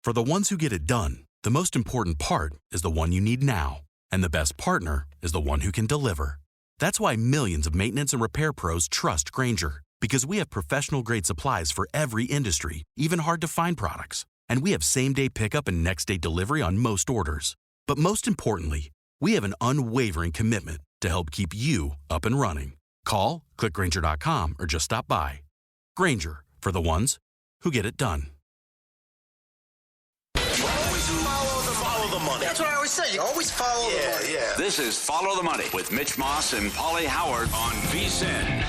For the ones who get it done, the most important part is the one you need now. And the best partner is the one who can deliver. That's why millions of maintenance and repair pros trust Grainger, because we have professional-grade supplies for every industry, even hard-to-find products. And we have same-day pickup and next-day delivery on most orders. But most importantly, we have an unwavering commitment to help keep you up and running. Call, click Grainger.com, or just stop by. Grainger, for the ones who get it done. Always follow the money. That's what I always say. You always follow the money. Yeah. This is Follow the Money with Mitch Moss and Pauly Howard on VSiN.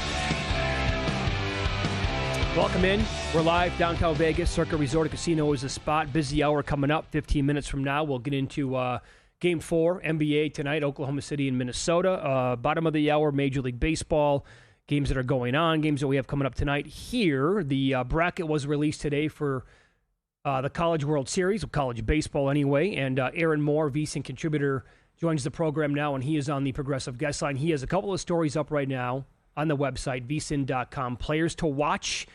Welcome in. We're live downtown Vegas. Circa Resort and Casino is the spot. Busy hour coming up. 15 minutes from now, we'll get into Game 4, NBA tonight, Oklahoma City and Minnesota. Bottom of the hour, Major League Baseball. Games that are going on, games that we have coming up tonight here. The bracket was released today for the College World Series, of college baseball anyway. And Aaron Moore, VSiN Contributor, joins the program now, and he is on the Progressive Guest Line. He has a couple of stories up right now on the website, vsin.com. Players to watch,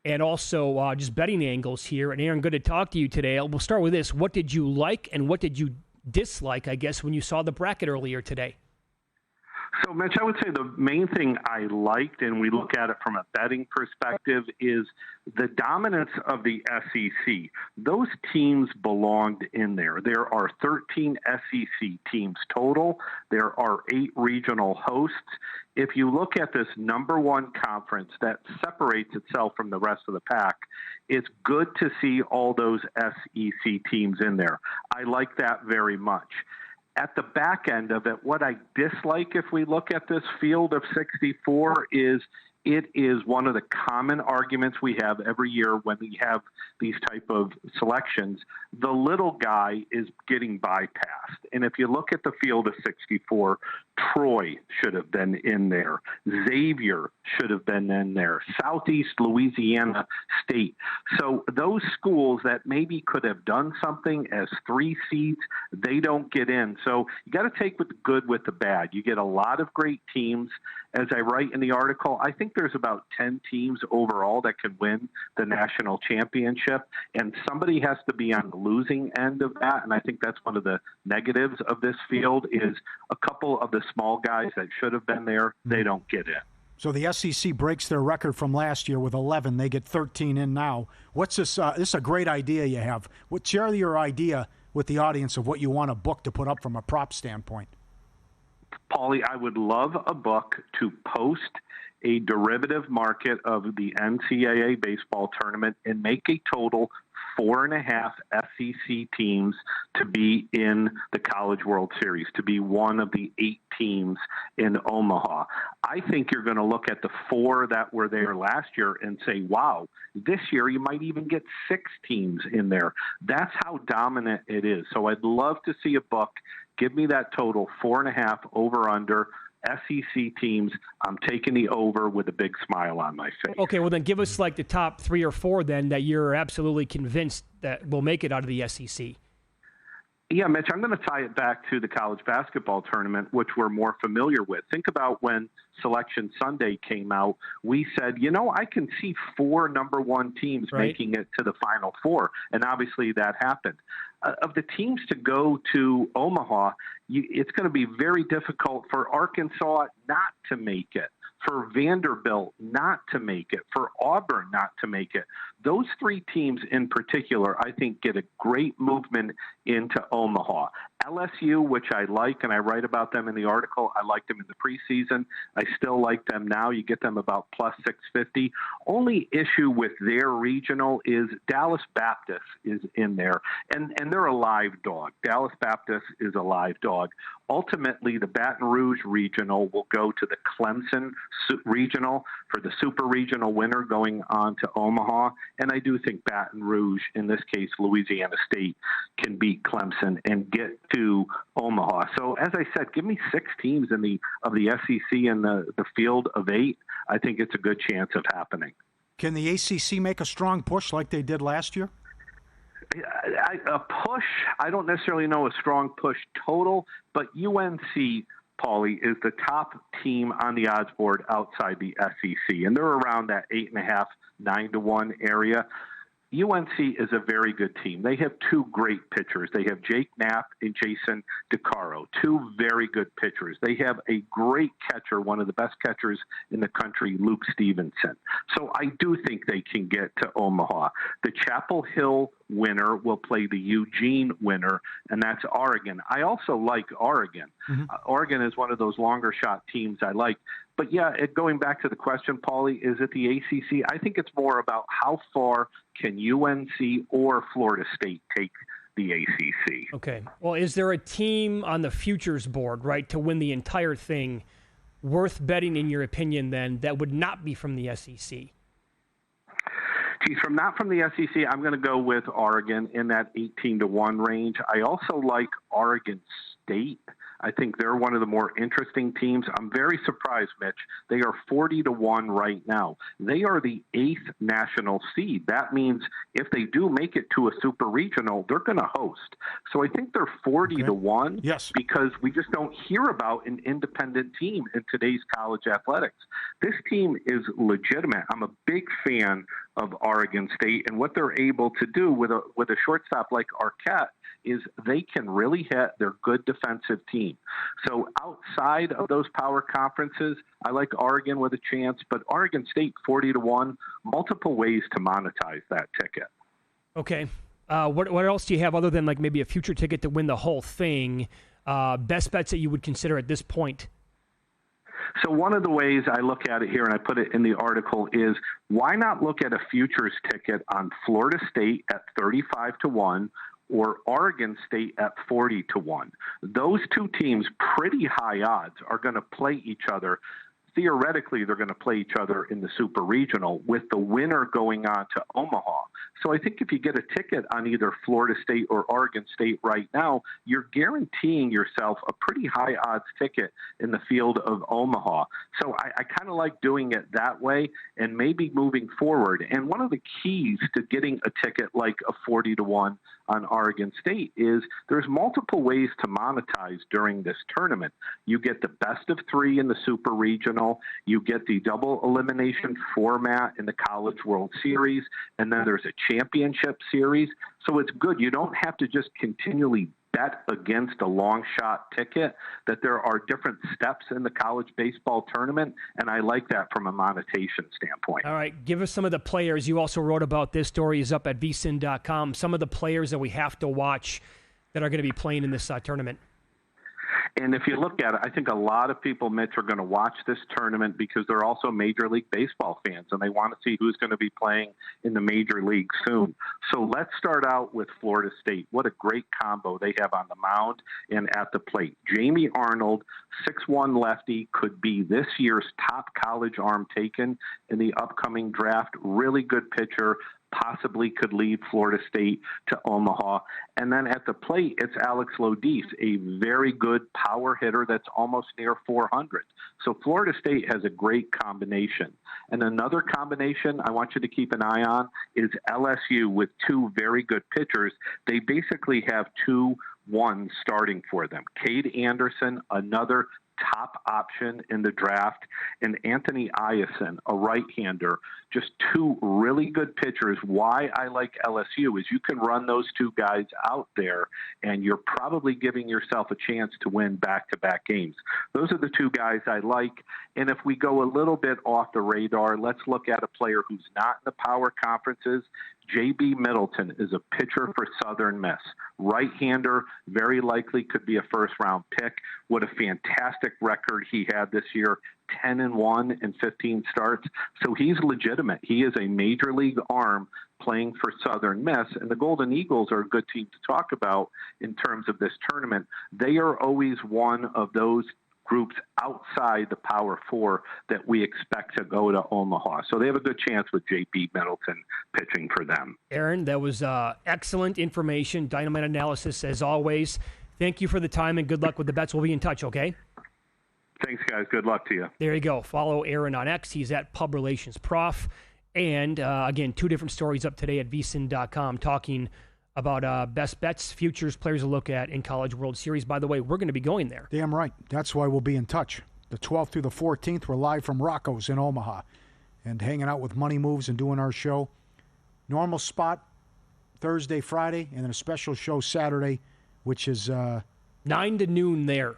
and also just betting angles here. And Aaron, good to talk to you today. We'll start with this. What did you like and what did you dislike, I guess, when you saw the bracket earlier today? So, Mitch, I would say the main thing I liked, and we look at it from a betting perspective, is the dominance of the SEC. Those teams belonged in there. There are 13 SEC teams total. There are 8 regional hosts. If you look at this number one conference that separates itself from the rest of the pack, it's good to see all those SEC teams in there. I like that very much. At the back end of it, what I dislike if we look at this field of 64 is it is one of the common arguments we have every year when we have these type of selections. The little guy is getting bypassed. And if you look at the field of 64, Troy should have been in there. Xavier should have been in there. Southeast Louisiana State. So those schools that maybe could have done something as 3 seeds, they don't get in. So you got to take the good with the bad. You get a lot of great teams. As I write in the article, I think there's about 10 teams overall that can win the national championship, and somebody has to be on the losing end of that. And I think that's one of the negatives of this field is a couple of the small guys that should have been there, they don't get in. So the SEC breaks their record from last year with 11. They get 13 in now. What's this? This is a great idea you have. Share your idea with the audience of what you want a book to put up from a prop standpoint. Pauly, I would love a book to post a derivative market of the NCAA baseball tournament and make a total 4.5 SEC teams to be in the College World Series, to be one of the 8 teams in Omaha. I think you're going to look at the 4 that were there last year and say, wow, this year you might even get 6 teams in there. That's how dominant it is. So I'd love to see a book. Give me that total, 4.5 over under. SEC teams, I'm taking the over with a big smile on my face. Okay, well then give us like the top 3 or 4 then that you're absolutely convinced that will make it out of the SEC. Yeah, Mitch, I'm going to tie it back to the college basketball tournament, which we're more familiar with. Think about when Selection Sunday came out. We said, I can see 4 number 1 teams making it to the Final Four, and obviously that happened. Of the teams to go to Omaha, it's going to be very difficult for Arkansas not to make it, for Vanderbilt not to make it, for Auburn not to make it. Those 3 teams in particular, I think, get a great movement into Omaha. LSU, which I like, and I write about them in the article. I liked them in the preseason. I still like them now. You get them about plus 650. Only issue with their regional is Dallas Baptist is in there, and they're a live dog. Dallas Baptist is a live dog. Ultimately, the Baton Rouge regional will go to the Clemson regional for the super regional winner going on to Omaha. And I do think Baton Rouge, in this case, Louisiana State, can beat Clemson and get to Omaha. So, as I said, give me 6 teams of the SEC in the field of 8. I think it's a good chance of happening. Can the ACC make a strong push like they did last year? A push, I don't necessarily know a strong push total, but UNC, Pauly, is the top team on the odds board outside the SEC, and they're around that 8.5, 9-1 area. UNC is a very good team. They have two great pitchers. They have Jake Knapp and Jason DeCaro, two very good pitchers. They have a great catcher, one of the best catchers in the country, Luke Stevenson. So I do think they can get to Omaha. The Chapel Hill winner will play the Eugene winner, and that's Oregon. I also like Oregon. Oregon is one of those longer shot teams I like. But yeah, going back to the question, Pauly, is it the ACC? I think it's more about how far can UNC or Florida State take the ACC. Okay. Well, is there a team on the futures board, right, to win the entire thing worth betting, in your opinion, then, that would not be from the SEC? Geez, not from the SEC, I'm going to go with Oregon in that 18-1 range. I also like Oregon State. I think they're one of the more interesting teams. I'm very surprised, Mitch. They are 40-1 right now. They are the 8th national seed. That means if they do make it to a super regional, they're going to host. So I think they're 40-1 Yes. because we just don't hear about an independent team in today's college athletics. This team is legitimate. I'm a big fan of Oregon State and what they're able to do with a shortstop like Arquette is they can really hit. They're a good defensive team. So outside of those power conferences, I like Oregon with a chance, but Oregon State 40-1, multiple ways to monetize that ticket. Okay. What else do you have other than like maybe a future ticket to win the whole thing? Best bets that you would consider at this point? So one of the ways I look at it here, and I put it in the article, is why not look at a futures ticket on Florida State at 35-1 or Oregon State at 40-1. Those two teams, pretty high odds, are going to play each other. Theoretically, they're going to play each other in the Super Regional with the winner going on to Omaha. So I think if you get a ticket on either Florida State or Oregon State right now, you're guaranteeing yourself a pretty high odds ticket in the field of Omaha. So I kind of like doing it that way and maybe moving forward. And one of the keys to getting a ticket like a 40-1 on Oregon State is there's multiple ways to monetize during this tournament. You get the best of 3 in the Super Regional, you get the double elimination format in the College World Series, and then there's a championship series. So it's good. You don't have to just continually bet against a long shot ticket, that there are different steps in the college baseball tournament, and I like that from a monetization standpoint. All right, give us some of the players. You also wrote about this. Story is up at VSiN.com. Some of the players that we have to watch that are going to be playing in this tournament. And if you look at it, I think a lot of people, Mitch, are going to watch this tournament because they're also Major League Baseball fans, and they want to see who's going to be playing in the Major League soon. So let's start out with Florida State. What a great combo they have on the mound and at the plate. Jamie Arnold, 6'1" lefty, could be this year's top college arm taken in the upcoming draft. Really good pitcher. Possibly could lead Florida State to Omaha. And then at the plate, it's Alex Lodis, a very good power hitter that's almost near 400. So Florida State has a great combination. And another combination I want you to keep an eye on is LSU with two very good pitchers. They basically have 2-1 starting for them. Cade Anderson, another top option in the draft, and Anthony Iacin, a right-hander. Just two really good pitchers. Why I like LSU is you can run those two guys out there, and you're probably giving yourself a chance to win back-to-back games. Those are the two guys I like. And if we go a little bit off the radar, let's look at a player who's not in the power conferences. J.B. Middleton is a pitcher for Southern Miss. Right-hander, very likely could be a first-round pick. What a fantastic record he had this year, 10-1 in 15 starts. So he's legitimate. He is a major league arm playing for Southern Miss, and the Golden Eagles are a good team to talk about in terms of this tournament. They are always one of those groups outside the Power Four that we expect to go to Omaha. So they have a good chance with J.B. Middleton pitching for them. Aaron, that was excellent information, dynamite analysis as always. Thank you for the time and good luck with the bets. We'll be in touch, okay? Thanks, guys. Good luck to you. There you go. Follow Aaron on X. He's at Pub Relations Prof. And, again, two different stories up today at VSiN.com talking about best bets, futures, players to look at in College World Series. By the way, we're going to be going there. Damn right. That's why we'll be in touch. The 12th through the 14th, we're live from Rocco's in Omaha and hanging out with Money Moves and doing our show. Normal spot Thursday, Friday, and then a special show Saturday, which is 9 to noon there.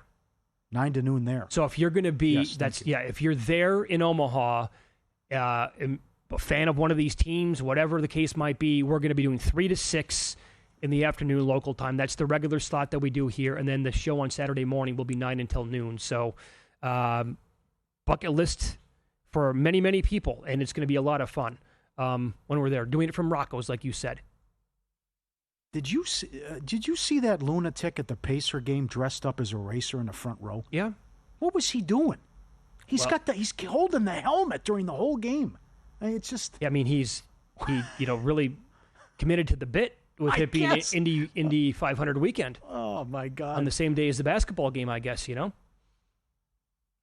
9 to noon there. So if you're going to be, if you're there in Omaha, a fan of one of these teams, whatever the case might be, we're going to be doing 3 to 6 in the afternoon local time. That's the regular slot that we do here. And then the show on Saturday morning will be 9 until noon. So bucket list for many, many people. And it's going to be a lot of fun when we're there. Doing it from Rocco's, like you said. Did you see that lunatic at the Pacer game dressed up as a racer in the front row? Yeah. What was he doing? He's holding the helmet during the whole game. I mean, it's just. Yeah, I mean, he really committed to the bit with it being an Indy 500 weekend. Oh my God! On the same day as the basketball game, I guess. How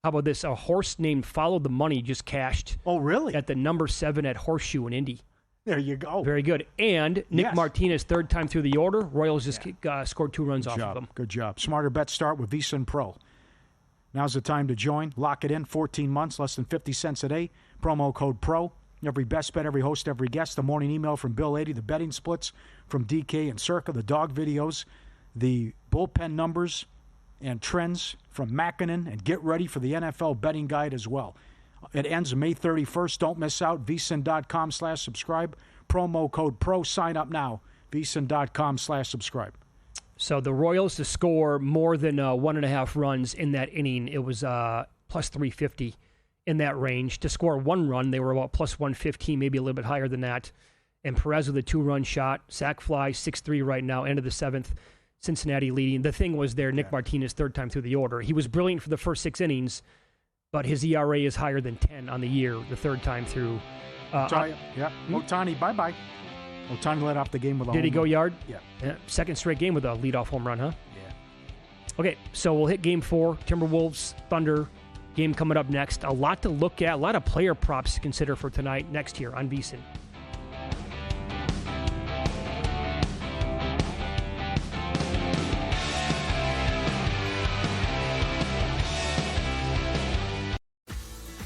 about this? A horse named Follow the Money just cashed. Oh, really? At the number 7 at Horseshoe in Indy. There you go. Very good. And Nick Martinez, third time through the order. Royals just scored 2 runs off of him. Good job. Smarter bets start with VSiN Pro. Now's the time to join. Lock it in. 14 months, less than 50 cents a day. Promo code PRO. Every best bet, every host, every guest. The morning email from Bill 80. The betting splits from DK and Circa. The dog videos. The bullpen numbers and trends from Mackinnon. And get ready for the NFL betting guide as well. It ends May 31st. Don't miss out. VSiN.com/subscribe. Promo code PRO. Sign up now. VSiN.com/subscribe. So the Royals to score more than 1.5 runs in that inning, it was plus 350 in that range. To score 1 run, they were about plus 115, maybe a little bit higher than that. And Perez with a 2-run shot. Sac fly, 6-3 right now, end of the 7th. Cincinnati leading. The thing was there, Nick Martinez, third time through the order. He was brilliant for the first 6 innings, but his ERA is higher than 10 on the year, the third time through. Ohtani, bye-bye. Ohtani let off the game with a home run. Did he go yard? Yeah. Second straight game with a leadoff home run, huh? Yeah. Okay, so we'll hit Game 4. Timberwolves, Thunder, game coming up next. A lot to look at, a lot of player props to consider for tonight, next year on VSiN.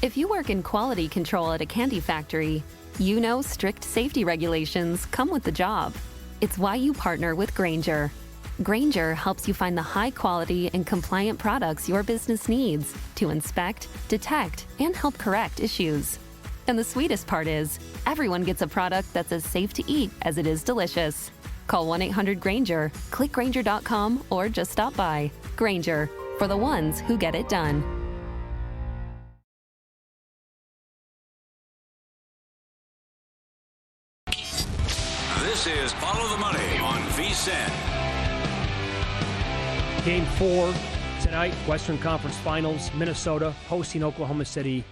If you work in quality control at a candy factory, you know strict safety regulations come with the job. It's why you partner with Grainger. Grainger helps you find the high quality and compliant products your business needs to inspect, detect, and help correct issues. And the sweetest part is, everyone gets a product that's as safe to eat as it is delicious. Call 1-800-GRAINGER, click Grainger.com, or just stop by. Grainger, for the ones who get it done. This is Follow the Money on VSiN. Game 4 tonight, Western Conference Finals. Minnesota hosting Oklahoma City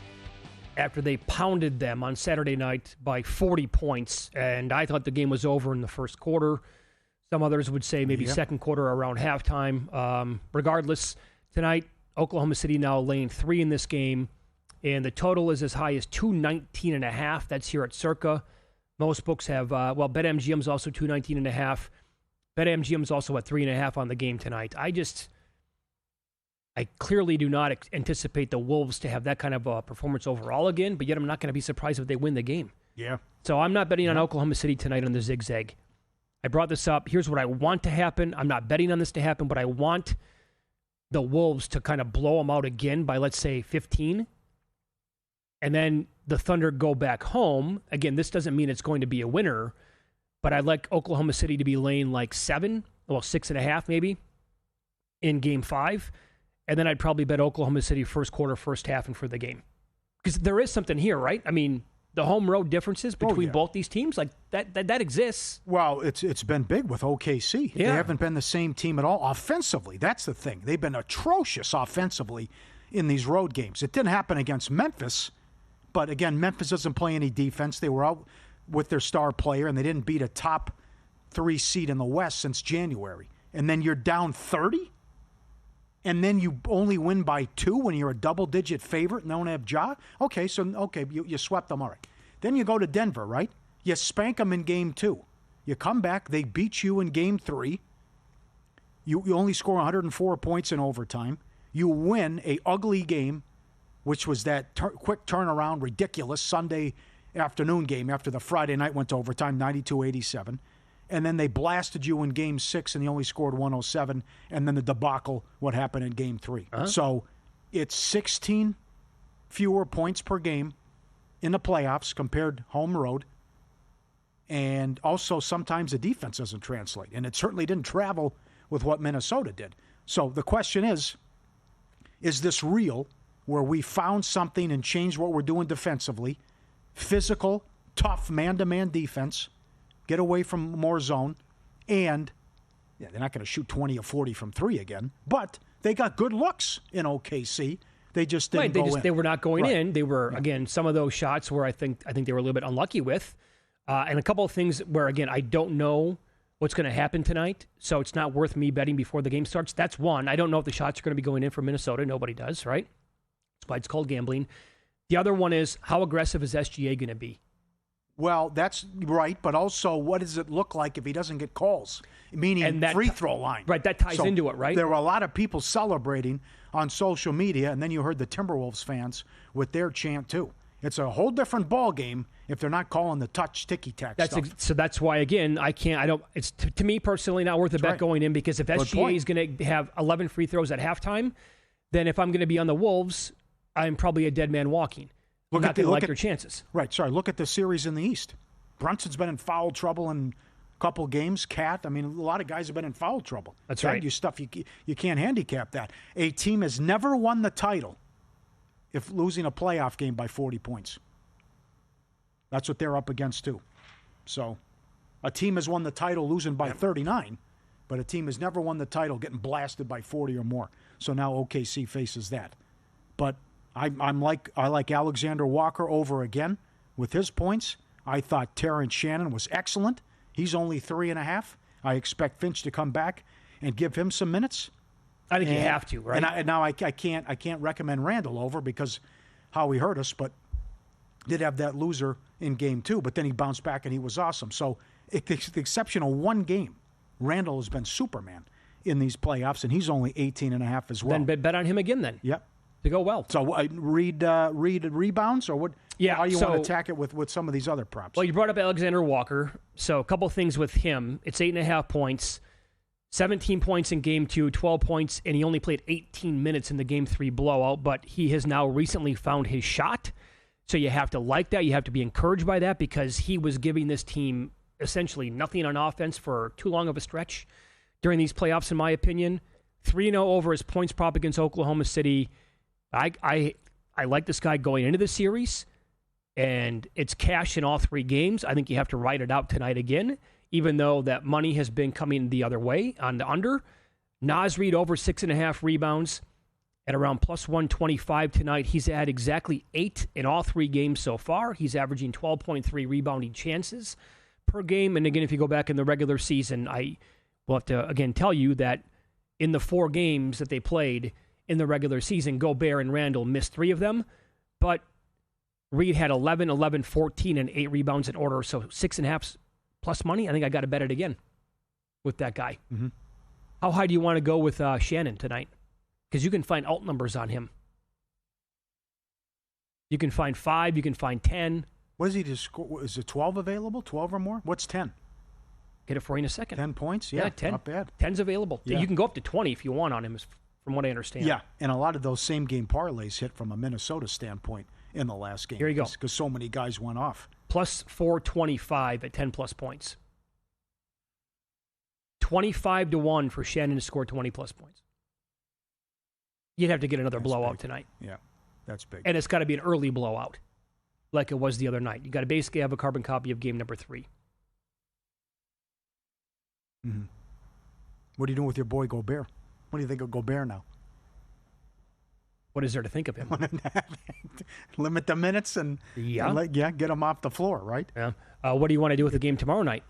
after they pounded them on Saturday night by 40 points. And I thought the game was over in the first quarter. Some others would say maybe second quarter around halftime. Regardless, tonight, Oklahoma City now laying 3 in this game. And the total is as high as 219.5. That's here at Circa. Most books have, BetMGM's also 219.5. BetMGM's also at 3.5 on the game tonight. I clearly do not anticipate the Wolves to have that kind of a performance overall again, but yet I'm not going to be surprised if they win the game. Yeah. So I'm not betting on Oklahoma City tonight on the zigzag. I brought this up. Here's what I want to happen. I'm not betting on this to happen, but I want the Wolves to kind of blow them out again by, let's say, 15. And then the Thunder go back home. Again, this doesn't mean it's going to be a winner, but I'd like Oklahoma City to be laying like 6.5 maybe, in Game 5. And then I'd probably bet Oklahoma City first quarter, first half, and for the game. Because there is something here, right? I mean, the home road differences between both these teams, like that exists. Well, it's been big with OKC. Yeah. They haven't been the same team at all offensively. That's the thing. They've been atrocious offensively in these road games. It didn't happen against Memphis. But again, Memphis doesn't play any defense. They were out with their star player, and they didn't beat a top 3 seed in the West since January. And then you're down 30? And then you only win by 2 when you're a double-digit favorite and don't have Ja? Okay, you swept them, all right. Then you go to Denver, right? You spank them in Game 2. You come back, they beat you in Game 3. You only score 104 points in overtime. You win a ugly game, which was that quick turnaround, ridiculous Sunday afternoon game after the Friday night went to overtime, 92-87. And then they blasted you in Game 6 and they only scored 107. And then the debacle, what happened in Game 3. So it's 16 fewer points per game in the playoffs compared home road. And also sometimes the defense doesn't translate. And it certainly didn't travel with what Minnesota did. So the question is this real, where we found something and changed what we're doing defensively? Physical, tough, man-to-man defense, get away from more zone, and they're not going to shoot 20 or 40 from three again, but they got good looks in OKC. They just didn't go in. They were not going in. They were, again, some of those shots where I think they were a little bit unlucky with. And a couple of things where, again, I don't know what's going to happen tonight, so it's not worth me betting before the game starts. That's one. I don't know if the shots are going to be going in for Minnesota. Nobody does, right? That's why it's called gambling. The other one is, how aggressive is SGA going to be? Well, that's right, but also what does it look like if he doesn't get calls? Meaning that free throw line. Right, that ties into it, right? There were a lot of people celebrating on social media, and then you heard the Timberwolves fans with their chant too. It's a whole different ball game if they're not calling the touch ticky-tack stuff. So that's why, again, it's to me personally not worth a bet going in, because if SGA is going to have 11 free throws at halftime, then if I'm going to be on the Wolves, I'm probably a dead man walking. Look at their chances. Right, sorry. Look at the series in the East. Brunson's been in foul trouble in a couple games. Cat, a lot of guys have been in foul trouble. That's right. You can't handicap that. A team has never won the title if losing a playoff game by 40 points. That's what they're up against, too. So a team has won the title losing by 39, but a team has never won the title getting blasted by 40 or more. So now OKC faces that. But I like Alexander Walker over again with his points. I thought Terrence Shannon was excellent. He's only 3.5. I expect Finch to come back and give him some minutes. I think you have to, right? And now I can't recommend Randall over because how he hurt us, but did have that loser in Game 2, but then he bounced back and he was awesome. So, with the exception of one game, Randall has been Superman in these playoffs, and he's only 18.5 as well. Then bet on him again then. Yep. To go well. So read rebounds, or what? Yeah. How you want to attack it with some of these other props? Well, you brought up Alexander Walker. So a couple things with him. It's 8.5 points, 17 points in Game 2, 12 points, and he only played 18 minutes in the Game 3 blowout, but he has now recently found his shot. So you have to like that. You have to be encouraged by that, because he was giving this team essentially nothing on offense for too long of a stretch during these playoffs, in my opinion. 3-0 over his points prop against Oklahoma City. I like this guy going into the series, and it's cash in all three games. I think you have to ride it out tonight again, even though that money has been coming the other way on the under. Naz Reid over 6.5 rebounds at around plus 125 tonight. He's had exactly 8 in all three games so far. He's averaging 12.3 rebounding chances per game. And again, if you go back in the regular season, I will have to again tell you that in the 4 games that they played in the regular season, Gobert and Randall missed 3 of them, but Reed had 11, 11, 14, and 8 rebounds in order, so 6.5 plus money. I think I got to bet it again with that guy. Mm-hmm. How high do you want to go with Shannon tonight? Because you can find alt numbers on him. You can find 5, you can find 10. What is he to score? Is it 12 available? 12 or more? What's 10? Get it for you in a second. 10 points? Yeah, 10. Not bad. 10's available. Yeah. You can go up to 20 if you want on him, from what I understand. Yeah, and a lot of those same game parlays hit from a Minnesota standpoint in the last game. Here you go. Because so many guys went off. Plus 425 at 10 plus points. 25-1 for Shannon to score 20 plus points. You'd have to get another blowout tonight. Yeah, that's big. And it's got to be an early blowout, like it was the other night. You got to basically have a carbon copy of game number 3. Mm-hmm. What are you doing with your boy Gobert? What do you think of Gobert now? What is there to think of him? Limit the minutes and get him off the floor, right? Yeah. What do you want to do with the game tomorrow night?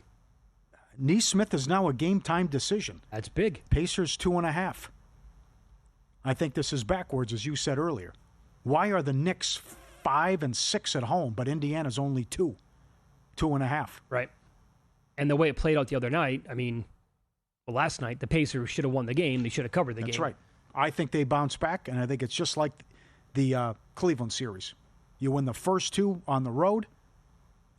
Neesmith is now a game-time decision. That's big. Pacers 2.5. I think this is backwards, as you said earlier. Why are the Knicks 5 and 6 at home, but Indiana's only 2.5? Right. And the way it played out the other night, last night, the Pacers should have won the game. They should have covered the game. That's right. I think they bounce back, and I think it's just like the Cleveland series. You win the first 2 on the road,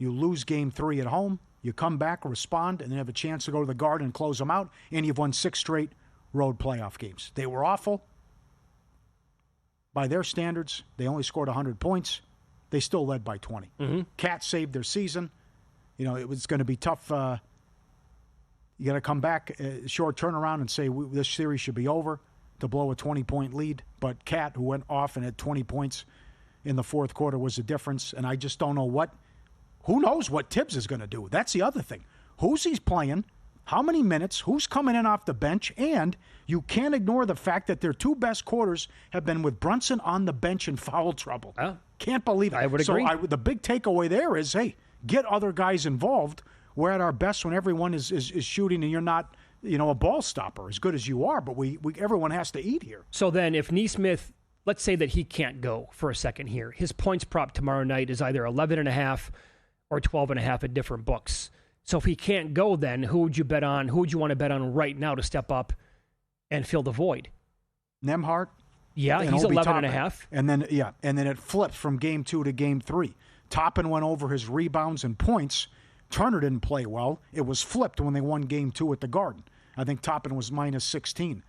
You lose Game 3 at home. You come back, respond, and then have a chance to go to the Garden and close them out, and you've won 6 straight road playoff games. They were awful. By their standards, they only scored 100 points. They still led by 20. Cats saved their season. It was going to be tough. You got to come back, short turnaround, and say this series should be over to blow a 20-point lead. But Cat, who went off and had 20 points in the fourth quarter, was the difference. And I just don't know who knows what Tibbs is going to do. That's the other thing. Who's he's playing? How many minutes? Who's coming in off the bench? And you can't ignore the fact that their 2 best quarters have been with Brunson on the bench in foul trouble. Can't believe it. I would agree. So the big takeaway there is, hey, get other guys involved. We're at our best when everyone is shooting and you're not, a ball stopper as good as you are. But everyone has to eat here. So then if Nesmith, let's say that he can't go for a second here. His points prop tomorrow night is either 11.5 or 12.5 at different books. So if he can't go, then who would you bet on? Who would you want to bet on right now to step up and fill the void? Nembhard. Yeah, he's 11.5. And then it flips from Game 2 to Game 3. Toppin went over his rebounds and points. Turner didn't play well. It was flipped when they won Game 2 at the Garden. I think Toppin was minus 16,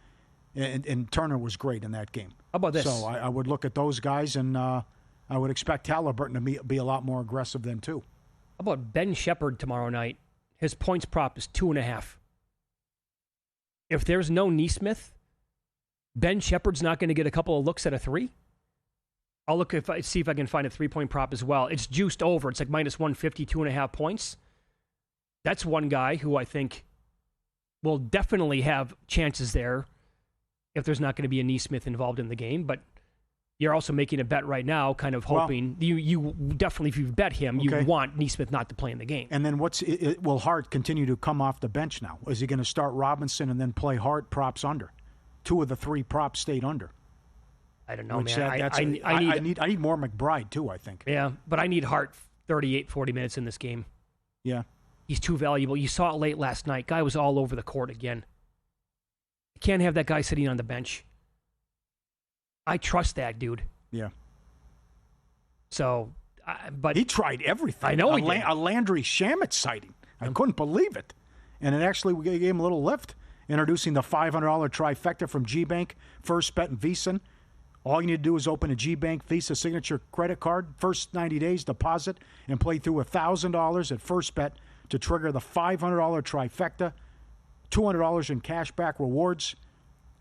and Turner was great in that game. How about this? So I would look at those guys, and I would expect Halliburton to be a lot more aggressive than 2. How about Ben Shepherd tomorrow night? His points prop is 2.5. If there's no Nesmith, Ben Shepherd's not going to get a couple of looks at a 3. I'll see if I can find a 3-point prop as well. It's juiced over. It's like minus 150, 2.5 points. That's one guy who I think will definitely have chances there if there's not going to be a Nesmith involved in the game. But you're also making a bet right now, kind of hoping you definitely, if you bet him, you want Nesmith not to play in the game. And then will Hart continue to come off the bench now? Is he going to start Robinson and then play Hart props under? 2 of the 3 props stayed under. I don't know, man. I need more McBride too, I think. Yeah, but I need Hart 38, 40 minutes in this game. Yeah. He's too valuable. You saw it late last night. Guy was all over the court again. You can't have that guy sitting on the bench. I trust that dude. Yeah. So, but he tried everything. I know he did. A Landry Shamet sighting. I couldn't believe it. And it actually gave him a little lift, introducing the $500 trifecta from GBank, First Bet, and VSiN. All you need to do is open a GBank Visa Signature credit card, first 90 days deposit, and play through $1,000 at First Bet to trigger the $500 trifecta, $200 in cashback rewards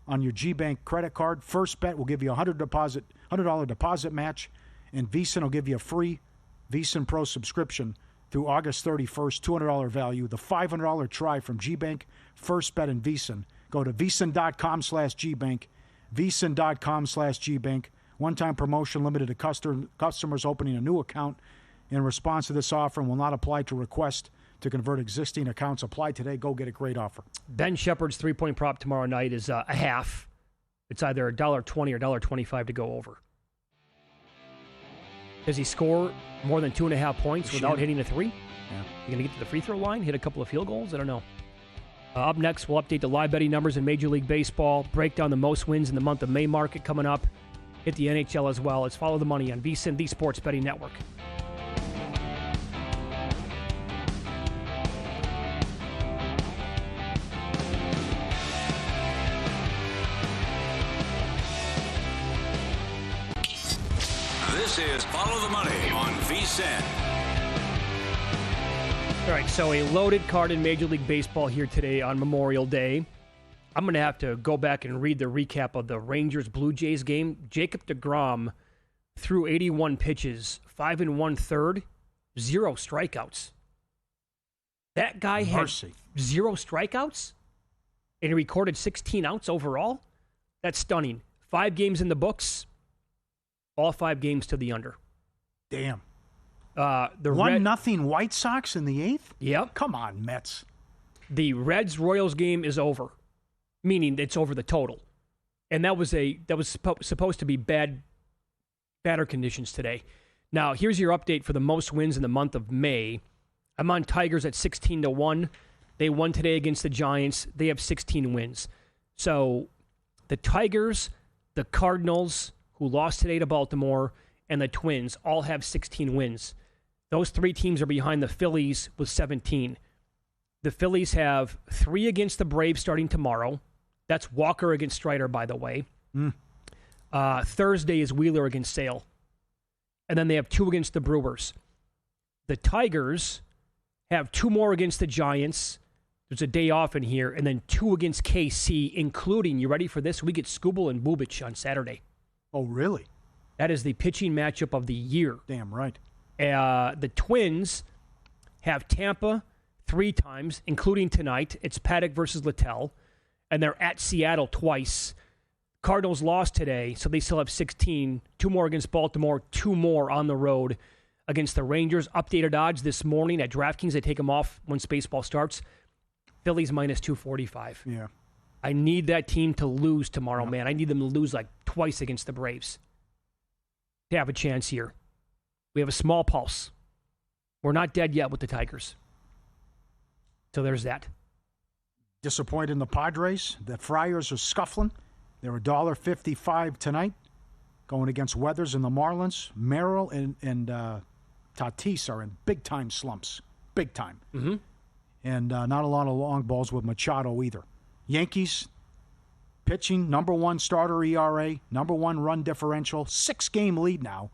on your GBank credit card. First Bet will give you a $100 deposit match, and VSiN will give you a free VSiN Pro subscription through August 31st, $200 value. The $500 try from GBank, First Bet, and VSiN. Go to VSiN.com/GBank. VSiN.com/GBank. One-time promotion limited to customers opening a new account. In response to this offer and will not apply to request to convert existing accounts. Apply today. Go get a great offer. Ben Shepherd's 3-point prop tomorrow night is a half. It's either $1.20 or $1.25 to go over. Does he score more than 2.5 points without hitting a 3? Yeah. You going to get to the free throw line, hit a couple of field goals? I don't know. Up next, we'll update the live betting numbers in Major League Baseball, break down the most wins in the month of May market coming up, hit the NHL as well. Let's follow the money on VSiN, the Sports Betting Network. This is Follow the Money on VSiN. All right, so a loaded card in Major League Baseball here today on Memorial Day. I'm going to have to go back and read the recap of the Rangers-Blue Jays game. Jacob deGrom threw 81 pitches, 5 1/3, 0 strikeouts. That guy had 0 strikeouts, and he recorded 16 outs overall? That's stunning. 5 games in the books, all 5 games to the under. Damn. The 1-0 White Sox in the 8th? Yep. Come on, Mets. The Reds-Royals game is over, meaning it's over the total. And that was supposed to be batter conditions today. Now, here's your update for the most wins in the month of May. I'm on Tigers at 16-1. They won today against the Giants. They have 16 wins. So the Tigers, the Cardinals, who lost today to Baltimore, and the Twins all have 16 wins. Those 3 teams are behind the Phillies with 17. The Phillies have 3 against the Braves starting tomorrow. That's Walker against Strider, by the way. Thursday is Wheeler against Sale. And then they have 2 against the Brewers. The Tigers have 2 more against the Giants. There's a day off in here. And then 2 against KC, including, you ready for this? We get Skubal and Bubic on Saturday. Oh, really? That is the pitching matchup of the year. Damn right. The Twins have Tampa 3 times, including tonight. It's Paddock versus Littell. And they're at Seattle twice. Cardinals lost today, so they still have 16. 2 more against Baltimore, 2 more on the road against the Rangers. Updated odds this morning at DraftKings. They take them off once baseball starts. Phillies minus 245. Yeah. I need that team to lose tomorrow, man. I need them to lose like twice against the Braves to have a chance here. We have a small pulse. We're not dead yet with the Tigers. So there's that. Disappointed in the Padres. The Friars are scuffling. They're $1.55 tonight, going against Weathers and the Marlins. Merrill and Tatis are in big-time slumps. Big time. Mm-hmm. And not a lot of long balls with Machado either. Yankees pitching, number 1 starter ERA, number 1 run differential, 6-game lead now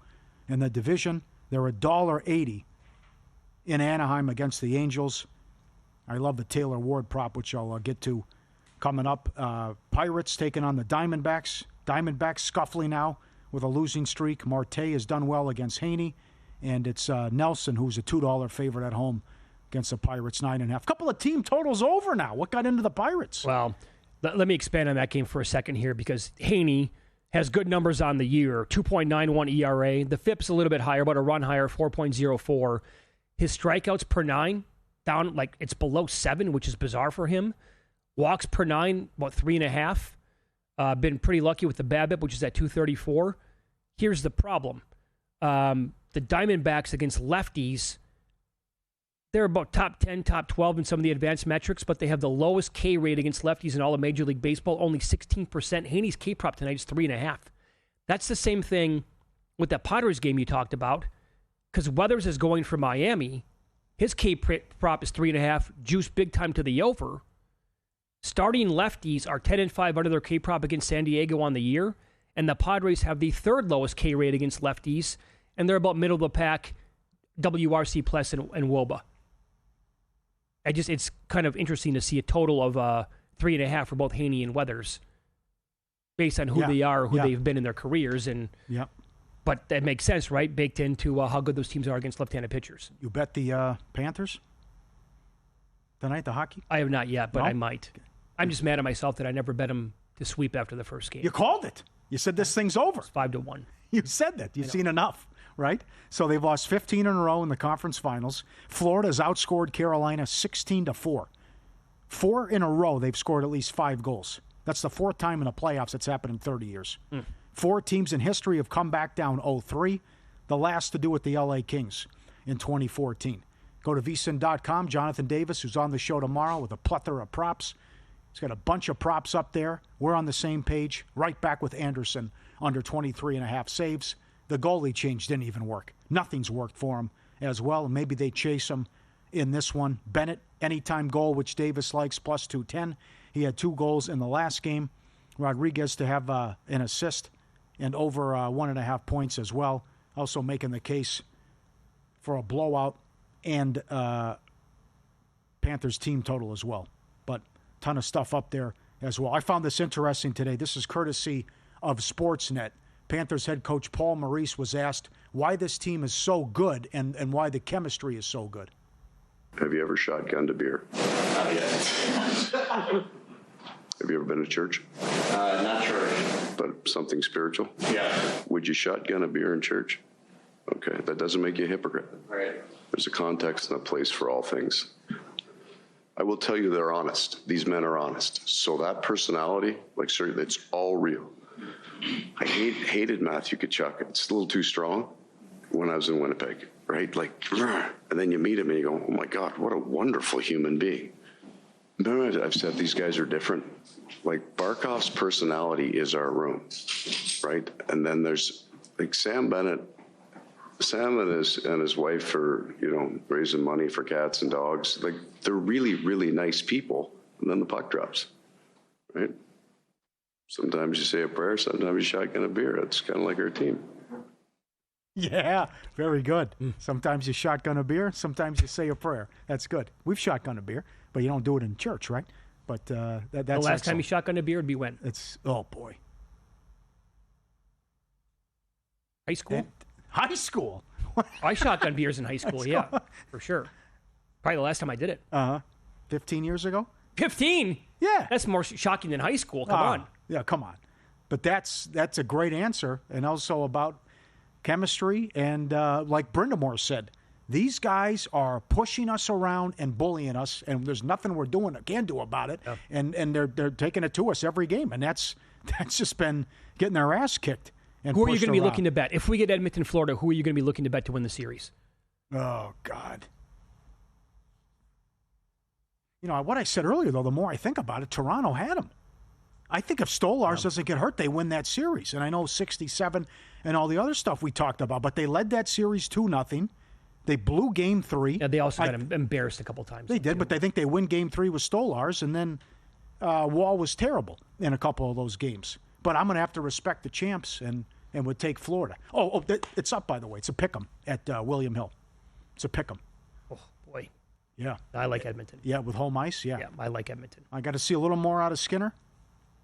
in the division. They're $1.80 in Anaheim against the Angels. I love the Taylor Ward prop, which I'll get to coming up. Pirates taking on the Diamondbacks. Diamondbacks scuffling now with a losing streak. Marte has done well against Haney. And it's Nelson, who's a $2 favorite at home against the Pirates, 9.5. Couple of team totals over now. What got into the Pirates? Well, let me expand on that game for a second here because Haney has good numbers on the year. 2.91 ERA. The FIP's a little bit higher, but a run higher, 4.04. His strikeouts per 9, down like it's below 7, which is bizarre for him. Walks per 9, about 3.5. Been pretty lucky with the BABIP, which is at 234. Here's the problem. The Diamondbacks against lefties, they're about top 10, top 12 in some of the advanced metrics, but they have the lowest K rate against lefties in all of Major League Baseball, only 16%. Haney's K prop tonight is 3.5. That's the same thing with that Padres game you talked about, because Weathers is going for Miami. His K prop is 3.5, juice big time to the over. Starting lefties are 10-5 under their K prop against San Diego on the year, and the Padres have the 3rd lowest K rate against lefties, and they're about middle of the pack, WRC plus and WOBA. It's kind of interesting to see a total of 3.5 for both Haney and Weathers, based on who they are, who they've been in their careers, and but that makes sense, right? Baked into how good those teams are against left-handed pitchers. You bet the Panthers tonight, the hockey? I have not yet, but I might. I'm just mad at myself that I never bet them to sweep after the first game. You called it. You said this thing's over. It's 5-1. You said that. You've seen enough, right? So they've lost 15 in a row in the conference finals. Florida's outscored Carolina 16-4. 4 in a row, they've scored at least 5 goals. That's the 4th time in the playoffs it's happened in 30 years. 4 teams in history have come back down 0-3. The last to do with the LA Kings in 2014. Go to VSiN.com. Jonathan Davis, who's on the show tomorrow with a plethora of props. He's got a bunch of props up there. We're on the same page. Right back with Anderson under 23.5 saves. The goalie change didn't even work. Nothing's worked for him as well. Maybe they chase him in this one. Bennett, anytime goal, which Davis likes, plus 210. He had 2 goals in the last game. Rodriguez to have an assist and over 1.5 points as well. Also making the case for a blowout and Panthers team total as well. But ton of stuff up there as well. I found this interesting today. This is courtesy of Sportsnet. Panthers head coach Paul Maurice was asked why this team is so good and why the chemistry is so good. Have you ever shotgunned a beer? Not yet. Have you ever been to church? Not church. But something spiritual? Yeah. Would you shotgun a beer in church? Okay, that doesn't make you a hypocrite. Right. There's a context and a place for all things. I will tell you they're honest. These men are honest. So that personality, like, sir, it's all real. I hated Matthew Tkachuk. It's a little too strong when I was in Winnipeg, right? Like, and then you meet him and you go, oh my God, what a wonderful human being. Remember, I've said these guys are different. Like, Barkov's personality is our room, right? And then there's, like, Sam Bennett Sam and his wife are, raising money for cats and dogs. Like, they're really, really nice people. And then the puck drops, right? Sometimes you say a prayer, sometimes you shotgun a beer. It's kind of like our team. Yeah, very good. Sometimes you shotgun a beer, sometimes you say a prayer. That's good. We've shotgun a beer, but you don't do it in church, right? But that's the last time you shotgun a beer would be when? Oh boy. High school? High school? I shotgun beers in high school, yeah, for sure. Probably the last time I did it. 15 years ago? 15? Yeah. That's more shocking than high school. Come on. Yeah, come on. But that's a great answer, and also about chemistry. And like Brindamore said, these guys are pushing us around and bullying us, and there's nothing we're doing can do about it. Yeah. And they're taking it to us every game, and that's just been getting their ass kicked. And who are you going to be looking to bet? If we get Edmonton, Florida, who are you going to be looking to bet to win the series? Oh, God. What I said earlier, though, the more I think about it, Toronto had them. I think if Stolarz doesn't get hurt, they win that series. And I know 67 and all the other stuff we talked about, but they led that series 2-0. They blew Game 3. Yeah, they also got embarrassed a couple times. They did, but I think they win Game 3 with Stolarz, and then Wall was terrible in a couple of those games. But I'm going to have to respect the champs and would take Florida. Oh, it's up, by the way. It's a pick'em at William Hill. It's a pick'em. Oh, boy. Yeah. I like Edmonton. Yeah, with home ice, yeah. Yeah, I like Edmonton. I got to see a little more out of Skinner.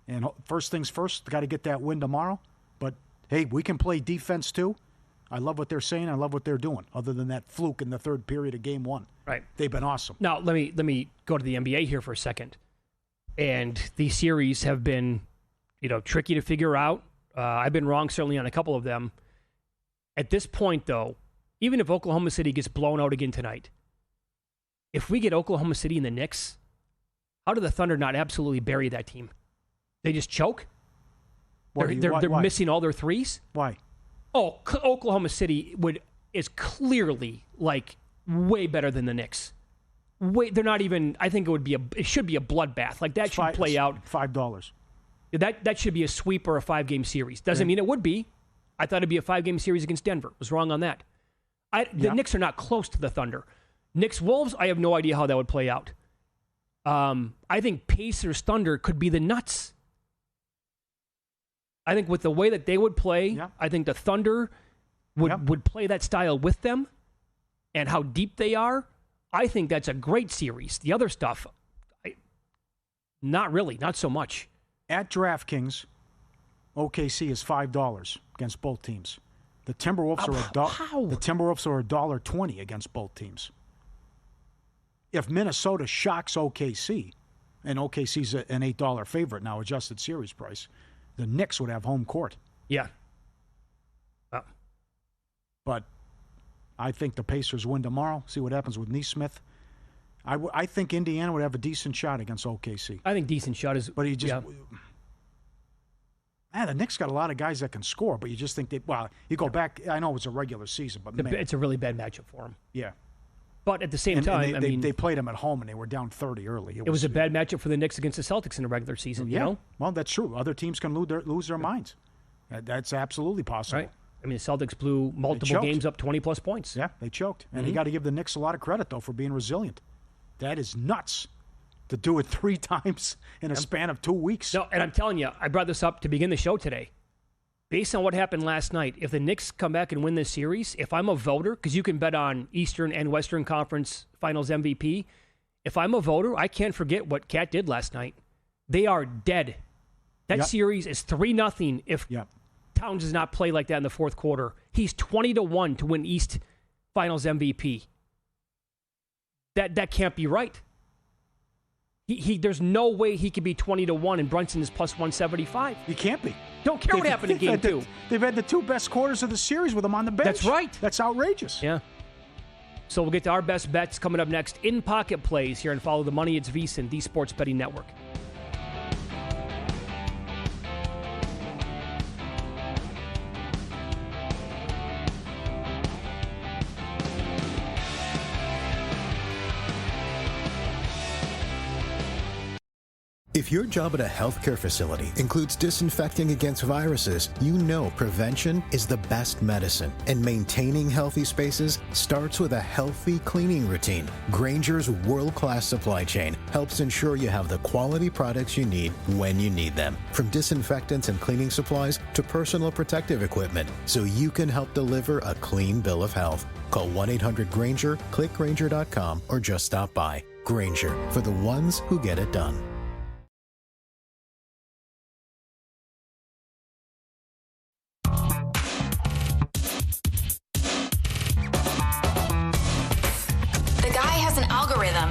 And first things first, got to get that win tomorrow. But, hey, we can play defense, too. I love what they're saying. I love what they're doing, other than that fluke in the third period of Game 1. Right. They've been awesome. Now, let me go to the NBA here for a second. And these series have been, tricky to figure out. I've been wrong, certainly, on a couple of them. At this point, though, even if Oklahoma City gets blown out again tonight, if we get Oklahoma City and the Knicks, how do the Thunder not absolutely bury that team? They just choke? They're missing all their threes? Why? Oh, Oklahoma City is clearly way better than the Knicks. They're not even. I think it should be a bloodbath. That should play out. $5. That should be a sweep or a 5-game series. Doesn't mean it would be. I thought it'd be a 5-game series against Denver. Was wrong on that. The Knicks are not close to the Thunder. Knicks Wolves, I have no idea how that would play out. I think Pacers Thunder could be the nuts. I think with the way that they would play, I think the Thunder would play that style with them, and how deep they are. I think that's a great series. The other stuff, not really, not so much. At DraftKings, OKC is $5 against both teams. The Timberwolves are $1.20 against both teams. If Minnesota shocks OKC, and OKC's an $8 favorite now, adjusted series price, the Knicks would have home court. Yeah. But I think the Pacers win tomorrow. See what happens with Nesmith. I think Indiana would have a decent shot against OKC. I think decent shot is... But the Knicks got a lot of guys that can score, but you just think you go back... I know it's a regular season, but it's a really bad matchup for them. Yeah. But at the same time, they played them at home, and they were down 30 early. It was a bad matchup for the Knicks against the Celtics in the regular season, Well, that's true. Other teams can lose their minds. That's absolutely possible. Right. I mean, the Celtics blew multiple games up 20-plus points. Yeah, they choked. And you got to give the Knicks a lot of credit, though, for being resilient. That is nuts to do it 3 times in a span of 2 weeks. No, and I'm telling you, I brought this up to begin the show today. Based on what happened last night, if the Knicks come back and win this series, if I'm a voter, because you can bet on Eastern and Western Conference Finals MVP, if I'm a voter, I can't forget what Cat did last night. They are dead. That series is 3-0 if Towns does not play like that in the fourth quarter. He's 20-1 to win East Finals MVP. That can't be right. There's no way he could be 20-1 and Brunson is plus 175. He can't be. Don't care what happened in Game 2. They've had the 2 best quarters of the series with him on the bench. That's right. That's outrageous. Yeah. So we'll get to our best bets coming up next. In Pocket Plays here and Follow the Money. It's VSiN, the Sports Betting Network. If your job at a healthcare facility includes disinfecting against viruses, you know prevention is the best medicine. And maintaining healthy spaces starts with a healthy cleaning routine. Grainger's world-class supply chain helps ensure you have the quality products you need when you need them. From disinfectants and cleaning supplies to personal protective equipment, so you can help deliver a clean bill of health. Call 1-800-GRAINGER, click Grainger.com, or just stop by. Grainger, for the ones who get it done.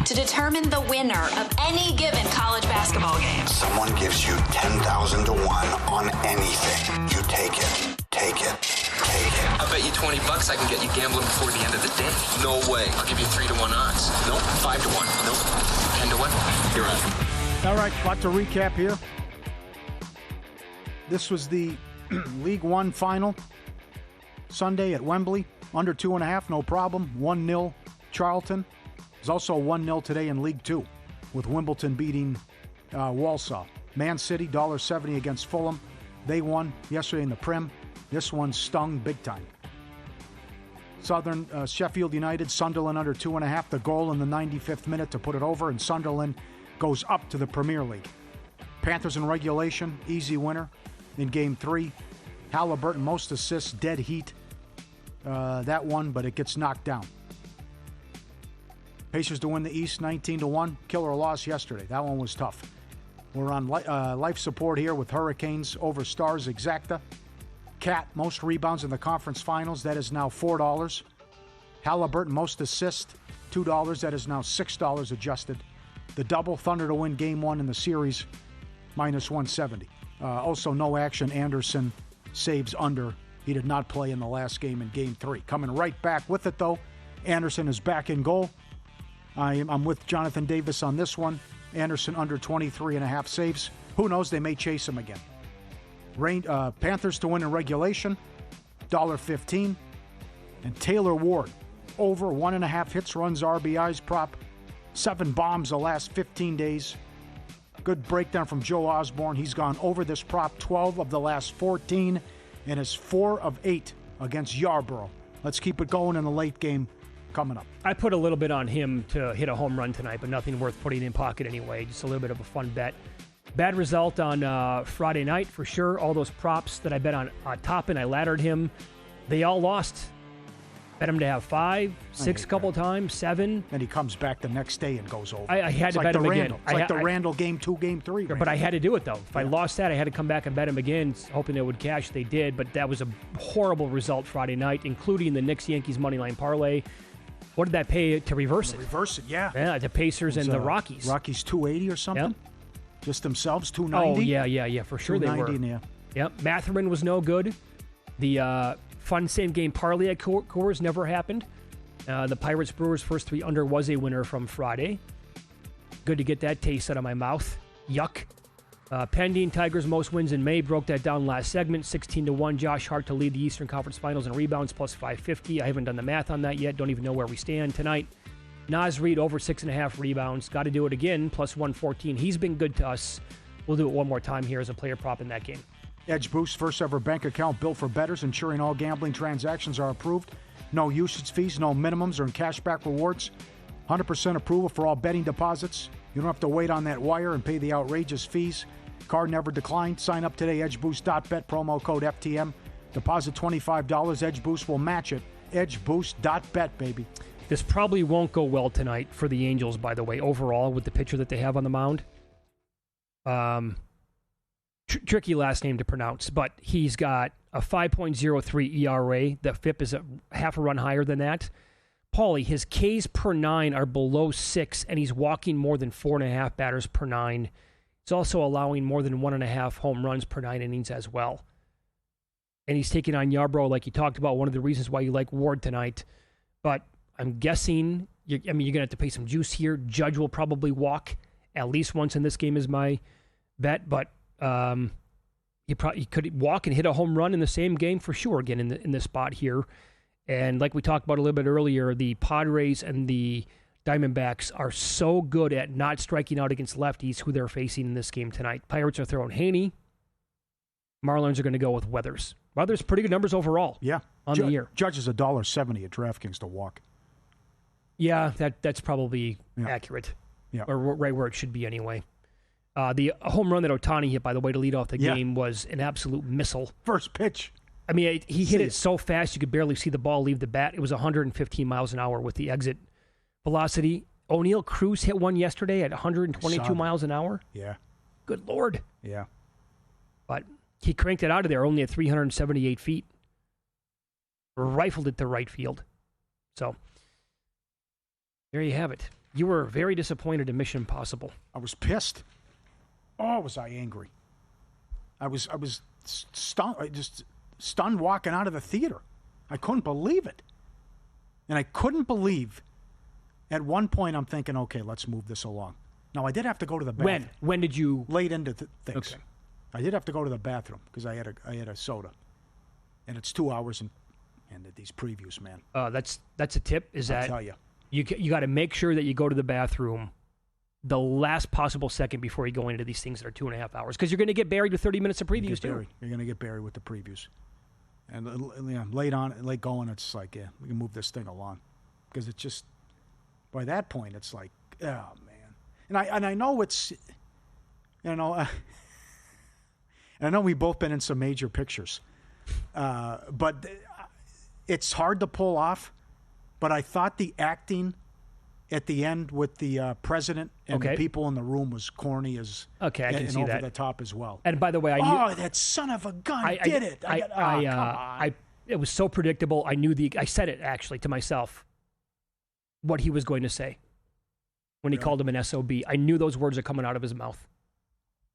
To determine the winner of any given college basketball game. Someone gives you 10,000 to 1 on anything. You take it. Take it. Take it. I bet you $20 I can get you gambling before the end of the day. No way. I'll give you 3 to 1 odds. Nope. 5 to 1. Nope. 10 to 1. You're on. All right, lot to recap here. This was the League One final. Sunday at Wembley. Under 2.5, no problem. 1-0 Charlton. There's also 1-0 today in League Two with Wimbledon beating Walsall. Man City, $1.70 against Fulham. They won yesterday in the Prem. This one stung big time. Sheffield United, Sunderland under 2.5. The goal in the 95th minute to put it over, and Sunderland goes up to the Premier League. Panthers in regulation, easy winner in Game 3. Halliburton, most assists, dead heat. That one, but it gets knocked down. Pacers to win the East 19-1. Killer loss yesterday. That one was tough. We're on life support here with Hurricanes over Stars Exacta. Cat, most rebounds in the conference finals. That is now $4. Halliburton, most assists, $2. That is now $6 adjusted. The double, Thunder to win Game 1 in the series, minus 170. Also, no action. Anderson saves under. He did not play in the last game in Game 3. Coming right back with it, though. Anderson is back in goal. I'm with Jonathan Davis on this one. Anderson under 23.5 saves. Who knows? They may chase him again. Panthers to win in regulation, $1.15. And Taylor Ward, over 1.5 hits, runs, RBIs, prop. 7 bombs the last 15 days. Good breakdown from Joe Osborne. He's gone over this prop 12 of the last 14 and is 4 of 8 against Yarborough. Let's keep it going in the late game coming up. I put a little bit on him to hit a home run tonight, but nothing worth putting in pocket anyway. Just a little bit of a fun bet. Bad result on Friday night for sure. All those props that I bet on Toppin, I laddered him. They all lost. Bet him to have 5, 6 couple times, 7. And he comes back the next day and goes over. I had to bet him again. It's like the Randall Game 2, Game 3. But I had to do it, though. If I lost that, I had to come back and bet him again, hoping they would cash. They did, but that was a horrible result Friday night, including the Knicks-Yankees moneyline parlay. What did that pay to reverse it? Reverse it, yeah. Yeah, the Pacers and the Rockies. Rockies 280 or something? Yep. Just themselves, 290? Oh, yeah, for sure they were. Yeah. Yep, Matherman was no good. The fun same-game parlay at Coors never happened. The Pirates-Brewers first 3 under was a winner from Friday. Good to get that taste out of my mouth. Yuck. Pending Tigers' most wins in May. Broke that down last segment. 16-1. Josh Hart to lead the Eastern Conference Finals in rebounds, plus 550. I haven't done the math on that yet. Don't even know where we stand tonight. Naz Reid over 6.5 rebounds. Got to do it again, plus 114. He's been good to us. We'll do it one more time here as a player prop in that game. Edge Boost, first ever bank account built for bettors, ensuring all gambling transactions are approved. No usage fees, no minimums or cashback rewards. 100% approval for all betting deposits. You don't have to wait on that wire and pay the outrageous fees. Card never declined. Sign up today, edgeboost.bet, promo code FTM. Deposit $25. Edge Boost will match it. Edgeboost.bet, baby. This probably won't go well tonight for the Angels, by the way, overall, with the pitcher that they have on the mound. Tricky last name to pronounce, but he's got a 5.03 ERA. The FIP is a half a run higher than that. Pauly, his Ks per 9 are below 6, and he's walking more than 4.5 batters per 9. He's also allowing more than 1.5 home runs per 9 innings as well. And he's taking on Yarbrough, like you talked about, one of the reasons why you like Ward tonight. But I'm guessing, you're going to have to pay some juice here. Judge will probably walk at least once in this game is my bet. But he could walk and hit a home run in the same game for sure again in this spot here. And like we talked about a little bit earlier, the Padres and the Diamondbacks are so good at not striking out against lefties who they're facing in this game tonight. Pirates are throwing Haney. Marlins are going to go with Weathers. Weathers, pretty good numbers overall. Yeah. On the year. Judge is $1.70 at DraftKings to walk. Yeah, that's probably accurate. Yeah. Or right where it should be anyway. The home run that Ohtani hit, by the way, to lead off the game was an absolute missile. First pitch. I mean, he hit it so fast you could barely see the ball leave the bat. It was 115 miles an hour with the exit velocity. O'Neal Cruz hit one yesterday at 122 miles an hour. Yeah. Good Lord. Yeah. But he cranked it out of there only at 378 feet. Rifled it to right field. So, there you have it. You were very disappointed in Mission Impossible. I was pissed. Oh, was I angry. I was stunned walking out of the theater. I couldn't believe it. And I couldn't believe at one point I'm thinking, okay, let's move this along. Now, I did have to go to the bathroom. When did you? Late into things. Okay. I did have to go to the bathroom because I had a soda. And it's 2 hours and these previews, man. That's a tip. I'll tell you. You got to make sure that you go to the bathroom the last possible second before you go into these things that are 2.5 hours, because you're going to get buried with 30 minutes of previews too. You're going to get buried with the previews. And late going, it's like, yeah, we can move this thing along, because it's just by that point it's like, oh man. And I know it's, and I know we've both been in some major pictures, but it's hard to pull off. But I thought the acting at the end with the president and the people in the room was corny as I can see over that. the top as well. And by the way, that son of a gun did it! Come on. It was so predictable. I said it actually to myself what he was going to say when he called him an SOB. I knew those words are coming out of his mouth.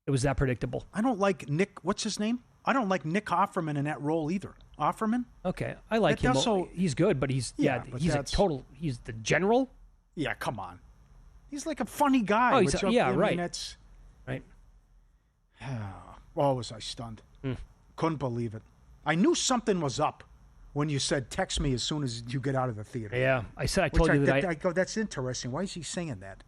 It was that predictable. I don't like Nick. What's his name? I don't like Nick Offerman in that role either. Offerman? Okay, I like him. He's good, but he's he's the general. Yeah, come on. He's like a funny guy. Oh, right. That's right. Oh, was I stunned? Couldn't believe it. I knew something was up when you said, text me as soon as you get out of the theater. Yeah, I told you that. I go, that's interesting. Why is he saying that?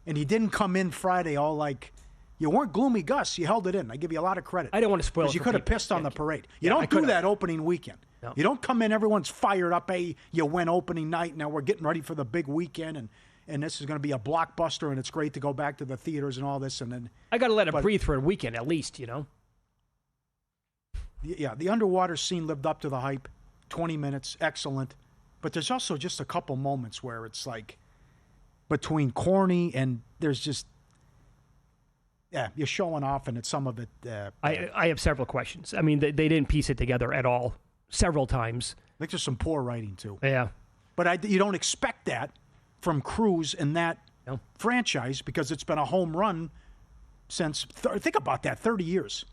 And he didn't come in Friday all like, you weren't gloomy Gus. You held it in. I give you a lot of credit. I don't want to spoil it. Because you could have pissed on the parade. You don't do that opening weekend. No. You don't come in, everyone's fired up. Hey, you went opening night. Now we're getting ready for the big weekend, and this is going to be a blockbuster, and it's great to go back to the theaters and all this. And then I got to let it breathe for a weekend at least, Yeah, the underwater scene lived up to the hype. 20 minutes, excellent. But there's also just a couple moments where it's like between corny and there's just. Yeah, you're showing off, and it's some of it. I have several questions. I mean, they didn't piece it together at all. Several times. I think there's some poor writing too. Yeah, but you don't expect that from Cruz in that franchise, because it's been a home run since. Think about that, 30 years.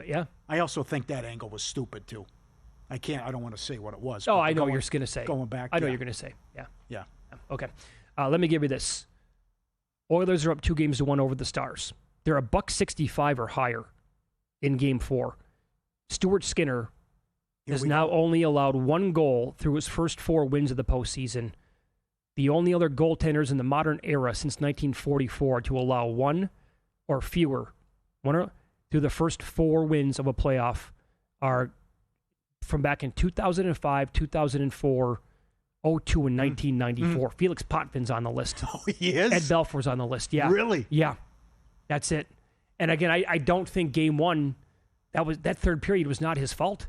Yeah. I also think that angle was stupid too. I don't want to say what it was. Oh, I know what you're going to say. Going back. I know you're going to say. Yeah. Yeah. Okay. Let me give you this. Oilers are up 2-1 over the Stars. They're $1.65 or higher in Game 4. Stuart Skinner has now only allowed one goal through his first 4 wins of the postseason. The only other goaltenders in the modern era since 1944 to allow one or fewer through the first 4 wins of a playoff are from back in 2005, 2004, 02, and 1994. Felix Potvin's on the list. Oh, he is? Ed Belfour's on the list. Yeah. Really? Yeah. That's it. And again, I don't think Game 1, that third period was not his fault.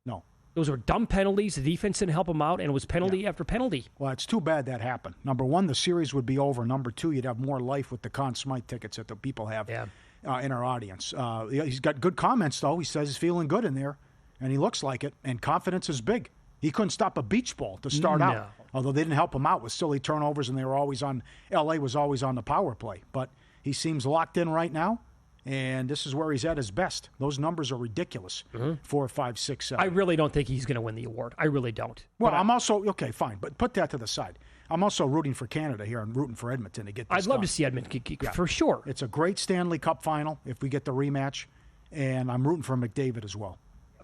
No. Those were dumb penalties. The defense didn't help him out, and it was penalty after penalty. Well, it's too bad that happened. Number 1, the series would be over. Number 2, you'd have more life with the Conn Smythe tickets that the people have in our audience. He's got good comments, though. He says he's feeling good in there, and he looks like it, and confidence is big. He couldn't stop a beach ball to start out, although they didn't help him out with silly turnovers, and they were always on. L.A. was always on the power play, but he seems locked in right now, and this is where he's at his best. Those numbers are ridiculous. 4, 5, 6, 7. I really don't think he's going to win the award. I really don't. Well, I'm also okay, fine, but put that to the side. I'm also rooting for Canada here and rooting for Edmonton to get this I'd love done. to see Edmonton for sure. It's a great Stanley Cup final if we get the rematch, and I'm rooting for McDavid as well.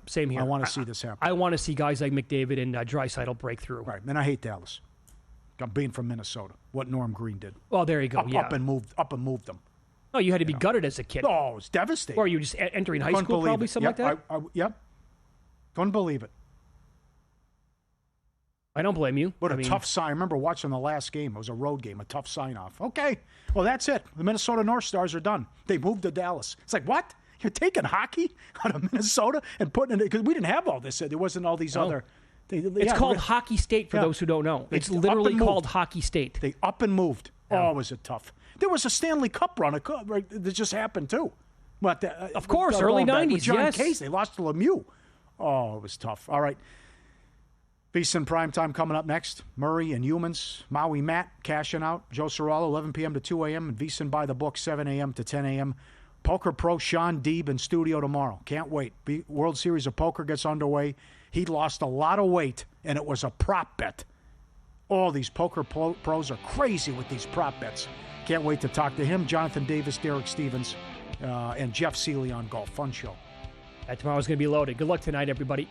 Same here. I want to see this happen. I want to see guys like McDavid and Draisaitl break through. Right, and I hate Dallas. being from Minnesota, what Norm Green did. Well, there you go. Up and moved them. Oh, you had to be gutted as a kid. Oh, it was devastating. Or you were just entering high school, probably, something like that? Yep. Couldn't believe it. I don't blame you. What a tough sign. I remember watching the last game. It was a road game, a tough sign-off. Okay, well, that's it. The Minnesota North Stars are done. They moved to Dallas. It's like, what? You're taking hockey out of Minnesota and putting it – because we didn't have all this. There wasn't all these other – It's called Hockey State for those who don't know. It's literally called Hockey State. They up and moved. Oh, was it tough. There was a Stanley Cup run that just happened too. But of course, early 90s, John Case, they lost to Lemieux. Oh, it was tough. All right. VSiN Primetime coming up next. Murray and Humans. Maui Matt cashing out. Joe Serralo, 11 p.m. to 2 a.m. And VSiN by the book, 7 a.m. to 10 a.m. Poker Pro Sean Deeb in studio tomorrow. Can't wait. World Series of Poker gets underway. He lost a lot of weight, and it was a prop bet. All these poker pros are crazy with these prop bets. Can't wait to talk to him, Jonathan Davis, Derek Stevens, and Jeff Seeley on golf. Fun show. Tomorrow's going to be loaded. Good luck tonight, everybody.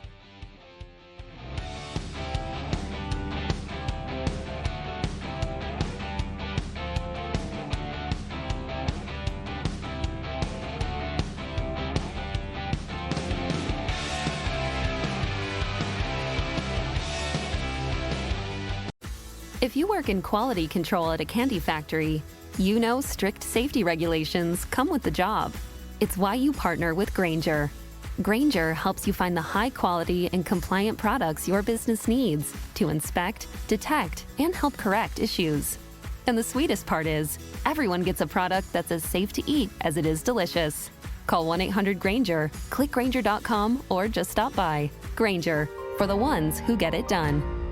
If you work in quality control at a candy factory, you know strict safety regulations come with the job. It's why you partner with Grainger. Grainger helps you find the high quality and compliant products your business needs to inspect, detect, and help correct issues. And the sweetest part is, everyone gets a product that's as safe to eat as it is delicious. Call 1-800-GRAINGER, click Grainger.com, or just stop by. Grainger, for the ones who get it done.